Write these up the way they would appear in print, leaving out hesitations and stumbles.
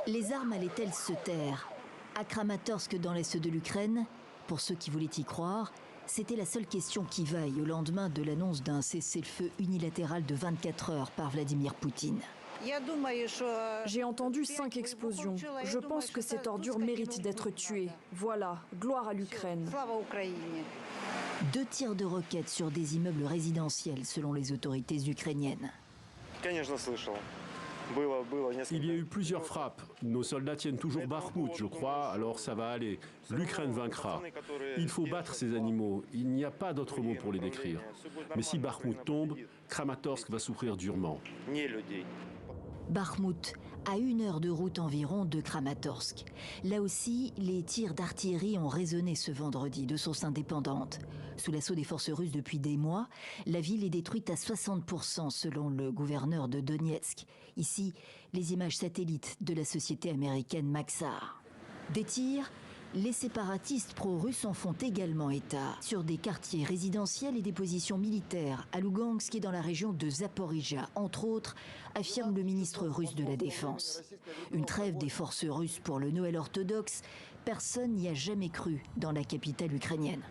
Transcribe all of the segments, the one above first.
Les armes allaient-elles se taire? À Kramatorsk, dans l'est de l'Ukraine, pour ceux qui voulaient y croire, c'était la seule question qui vaille au lendemain de l'annonce d'un cessez-le-feu unilatéral de 24 heures par Vladimir Poutine. J'ai entendu 5 explosions. Je pense que cette ordure mérite d'être tuée. Voilà, gloire à l'Ukraine. 2 tirs de roquettes sur des immeubles résidentiels, selon les autorités ukrainiennes. Il y a eu plusieurs frappes. Nos soldats tiennent toujours Bakhmout, je crois, alors ça va aller. L'Ukraine vaincra. Il faut battre ces animaux. Il n'y a pas d'autre mot pour les décrire. Mais si Bakhmout tombe, Kramatorsk va souffrir durement. Bakhmout, à 1 heure de route environ de Kramatorsk. Là aussi, les tirs d'artillerie ont résonné ce vendredi de sources indépendantes. Sous l'assaut des forces russes depuis des mois, la ville est détruite à 60% selon le gouverneur de Donetsk. Ici, les images satellites de la société américaine Maxar. Des tirs, les séparatistes pro-russes en font également état sur des quartiers résidentiels et des positions militaires à Lugansk et dans la région de Zaporijia, entre autres, affirme le ministre russe de la Défense. Une trêve des forces russes pour le Noël orthodoxe, personne n'y a jamais cru dans la capitale ukrainienne.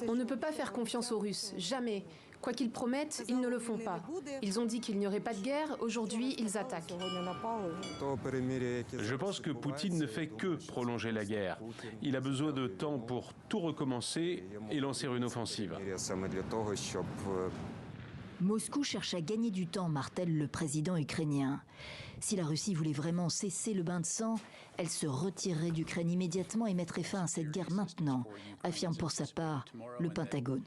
On ne peut pas faire confiance aux Russes, jamais. Quoi qu'ils promettent, ils ne le font pas. Ils ont dit qu'il n'y aurait pas de guerre, aujourd'hui ils attaquent. Je pense que Poutine ne fait que prolonger la guerre. Il a besoin de temps pour tout recommencer et lancer une offensive. Moscou cherche à gagner du temps, martèle le président ukrainien. Si la Russie voulait vraiment cesser le bain de sang, elle se retirerait d'Ukraine immédiatement et mettrait fin à cette guerre maintenant, affirme pour sa part le Pentagone.